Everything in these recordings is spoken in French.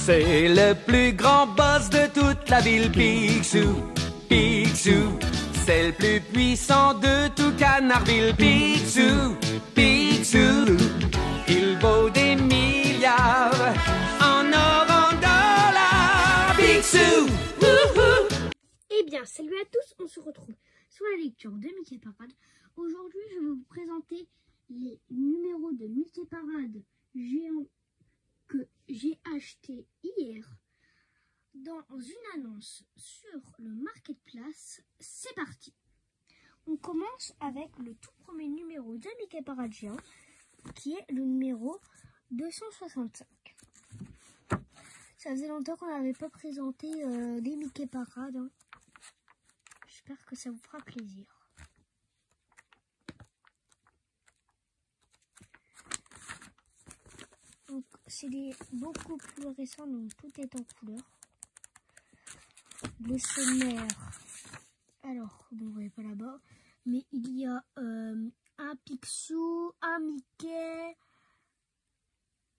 C'est le plus grand boss de toute la ville, Picsou. Picsou, c'est le plus puissant de tout Canardville, Picsou. Picsou, il vaut des milliards en or, en dollars, Picsou. Eh bien, salut à tous, on se retrouve sur la lecture de Mickey Parade. Aujourd'hui, je vais vous présenter les numéros de Mickey Parade géants que j'ai acheté hier dans une annonce sur le Marketplace. C'est parti. On commence avec le tout premier numéro de Mickey Parade géant qui est le numéro 265. Ça faisait longtemps qu'on n'avait pas présenté des Mickey Parade. J'espère que ça vous fera plaisir. C'est beaucoup plus récent, donc tout est en couleur. Le sommaire, alors, bon, vous voyez pas là-bas, mais il y a un Picsou, un Mickey,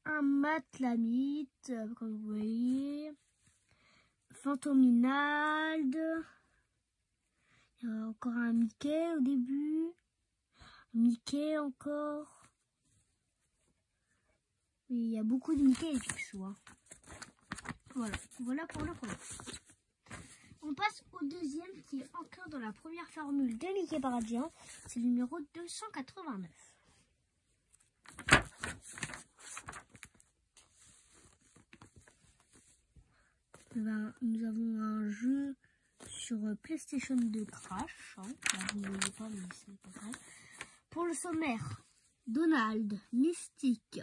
un Matlamite, comme vous voyez, Fantominald, il y a encore un Mickey au début, Mickey encore. Oui, il y a beaucoup de Mickey et Picsou. Hein. Voilà pour le premier. On passe au deuxième qui est encore dans la première formule de Mickey Parade géant. C'est le numéro 289. Nous avons un jeu sur PlayStation 2 Crash. Hein. Là, vous ne voyez pas, mais c'est pas grave. Pour le sommaire, Donald, Mystique,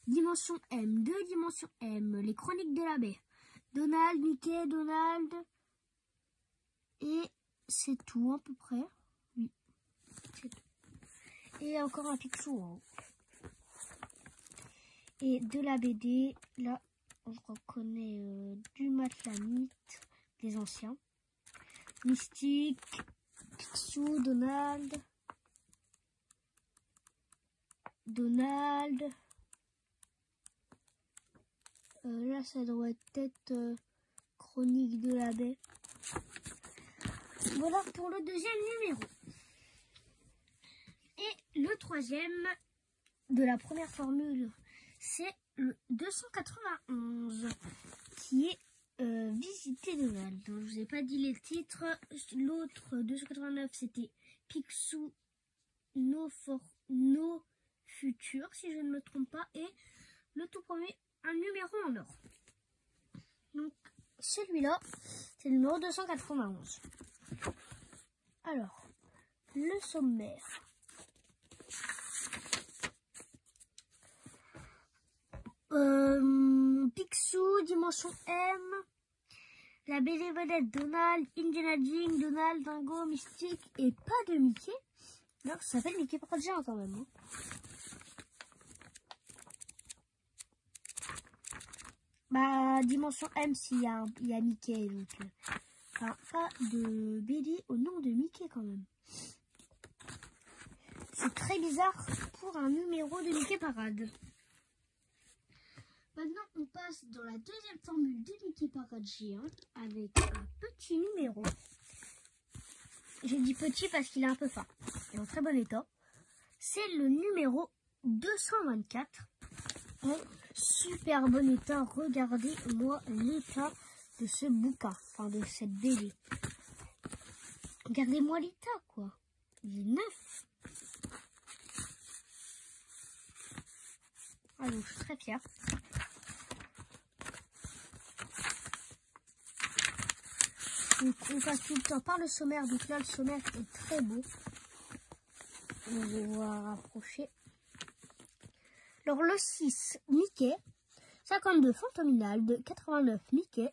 Dimension M, 2 dimensions M, les chroniques de la baie, Donald, Mickey, Donald, et c'est tout à peu près. Oui, c'est tout. Et encore un Picsou en haut. Et de la BD, là, on reconnaît du Matlamite, des anciens, Mystique, Picsou, Donald. Là, ça doit être chronique de la baie. Voilà pour le deuxième numéro. Et le troisième de la première formule, c'est le 291 qui est Visiter Donald. Donc, je vous ai pas dit les titres. L'autre 289 c'était Picsou No Future, si je ne me trompe pas. Et le tout premier, un numéro en or. Donc celui-là, c'est le numéro 291. Alors, le sommaire. Picsou, Dimension M, la BD vedette Donald, Indiana Jones, Donald, Dingo, Mystique et pas de Mickey. Non, ça s'appelle Mickey Parade géant quand même. Hein. Bah, Dimension M s'il y a Mickey, donc enfin, pas de BD au nom de Mickey quand même. C'est très bizarre pour un numéro de Mickey Parade. Maintenant, on passe dans la deuxième formule de Mickey Parade géant avec un petit numéro. J'ai dit petit parce qu'il est un peu fin et en très bon état. C'est le numéro 224. En super bon état. Regardez-moi l'état de ce bouquin, enfin de cette BD. Regardez-moi l'état, quoi. Il est neuf. Ah, donc je suis très fière. Donc on passe tout le temps par le sommaire. Donc là, le sommaire est très beau. On va voir rapprocher. Alors le 6, Mickey, 52 Fantominald, 89 Mickey,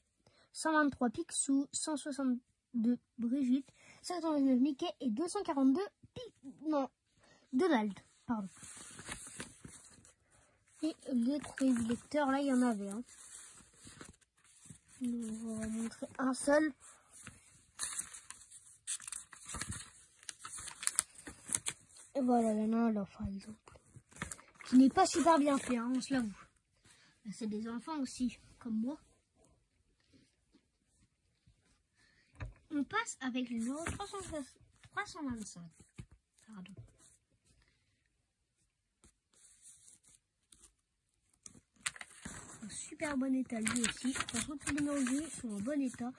123 Picsou, 162 Brigitte, 189 Mickey et 242 Donald, pardon. Et les trouver du lecteur, là il y en avait un. On va montrer un seul. Et voilà, il y en a un là par exemple. Qui n'est pas super bien fait, hein, on se l'avoue. C'est des enfants aussi, comme moi. On passe avec le numéro 325. Pardon. En super bon état lui aussi. Franchement, tous les numéros que j'ai sont en bon état.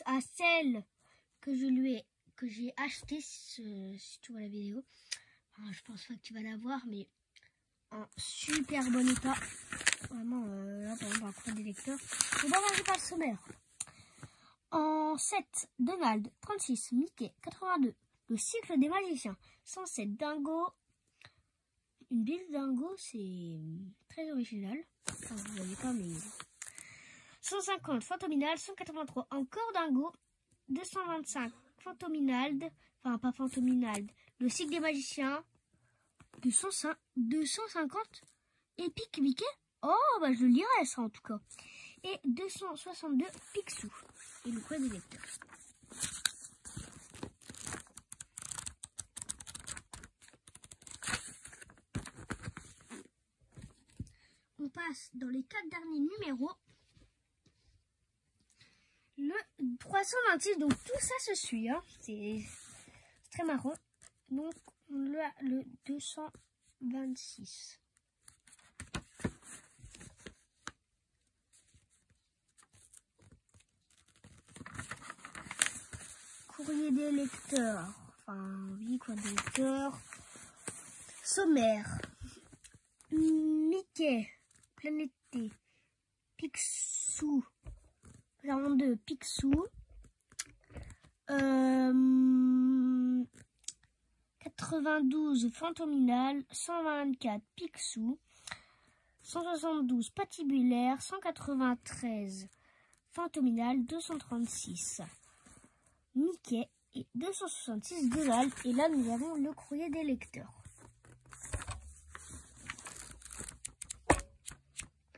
À celle que j'ai acheté, si tu vois la vidéo, enfin, je pense pas que tu vas la voir, mais en super bon état. Vraiment, là, par exemple, un courrier des lecteurs. On va manger par le sommaire. En 7, Donald, 36, Mickey, 82. Le cycle des magiciens, 107, Dingo. Une bille Dingo, c'est très original. Enfin, vous voyez pas, mais... 150, Fantominald, 183, encore Dingo. 225, Fantominald. Enfin, pas Fantominald. Le cycle des magiciens. 250, Epic Mickey. Oh, bah je le lirai ça en tout cas. Et 262, Picsou. Et le courrier des lecteurs. On passe dans les 4 derniers numéros. Le 326, donc tout ça se suit. Hein. C'est très marrant. Donc le 226. Courrier des lecteurs. Enfin, oui, courrier des lecteurs. Sommaire. Mickey. Planète T. Picsou. 42. Picsou. 92. Fantominal. 124. Picsou. 172. Patibulaire. 193. Fantominal. 236. Mickey et 266 Donald. Et là, nous avons le courrier des lecteurs.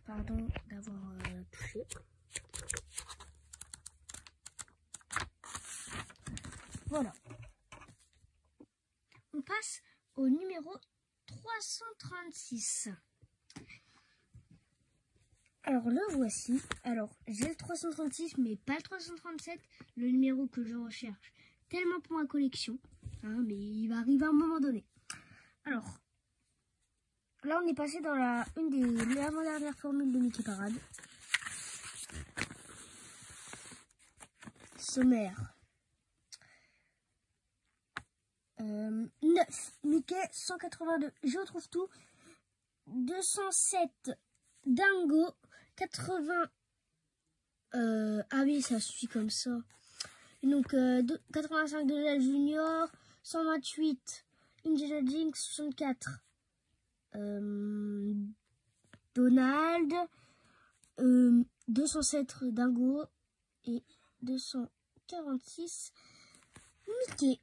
Pardon d'avoir touché. Voilà. On passe au numéro 336. Alors le voici. Alors j'ai le 336 mais pas le 337, le numéro que je recherche tellement pour ma collection. Hein, mais il va arriver à un moment donné. Alors là on est passé dans une des avant-dernières formules de Mickey Parade. Sommaire. 9. Mickey 182. Je retrouve tout. 207. Dingo. 80. Ah oui, ça suit comme ça. Et donc 85 de la Junior. 128. Indiana Jinx. 64. Donald. 207 Dingo. Et 246 Mickey.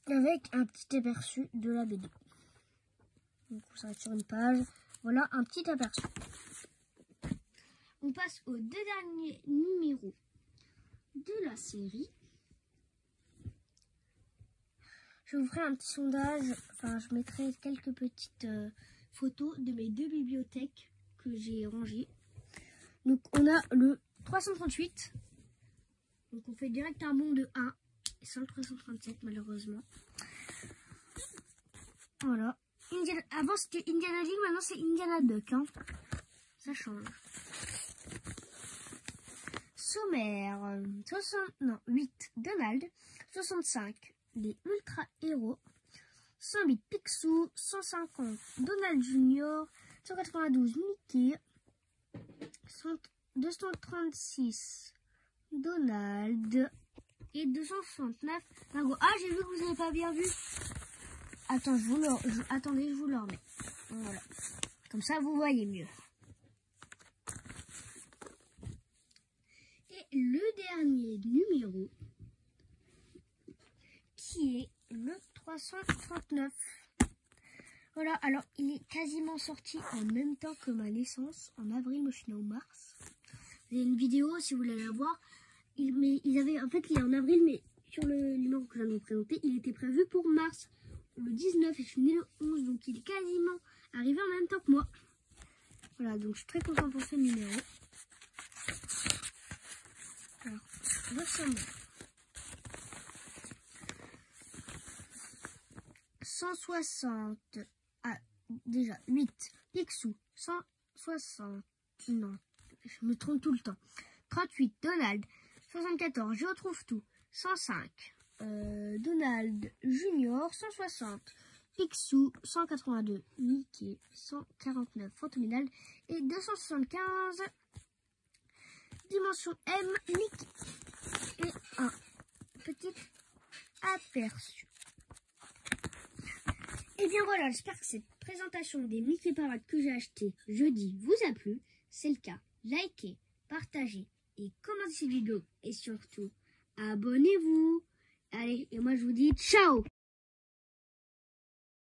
Avec un petit aperçu de la BD. Donc on s'arrête sur une page. Voilà un petit aperçu. On passe aux 2 derniers numéros de la série. Je vous ferai un petit sondage. Enfin, je mettrai quelques petites photos de mes 2 bibliothèques que j'ai rangées. Donc on a le 338. Donc on fait direct un bond de 1. Sans le 337 malheureusement. Voilà. Avant c'était Indiana Jones, maintenant c'est Indiana Duck. Hein. Ça change. Sommaire. 8 Donald. 65 les Ultra Héros. 108 Picsou. 150 Donald Junior. 192 Mickey. 236 Donald. Et 269 Dingo. Ah, j'ai vu que vous n'avez pas bien vu. Attends, attendez, je vous le remets. Voilà. Comme ça, vous voyez mieux. Et le dernier numéro, qui est le 339. Voilà, alors il est quasiment sorti en même temps que ma naissance, en avril, moi je suis née en mars. Vous avez une vidéo si vous voulez la voir. Mais ils avaient, en fait, il est en avril, mais sur le numéro que je viens de vous présenter, il était prévu pour mars, le 19, et je suis née le 11, donc il est quasiment arrivé en même temps que moi. Voilà, donc je suis très content pour ce numéro. Alors, voici 160, déjà 8, Picsou, 160, non, je me trompe tout le temps, 38, Donald, 74, je retrouve tout, 105, Donald Junior, 160, Picsou, 182, Mickey, 149, Fantomidal et 275, Dimension M, Mickey, et un petit aperçu. Et bien voilà, j'espère que cette présentation des Mickey Parade que j'ai acheté jeudi vous a plu. C'est le cas, likez, partagez et commentez cette vidéo. Et surtout, abonnez-vous. Allez, et moi je vous dis ciao!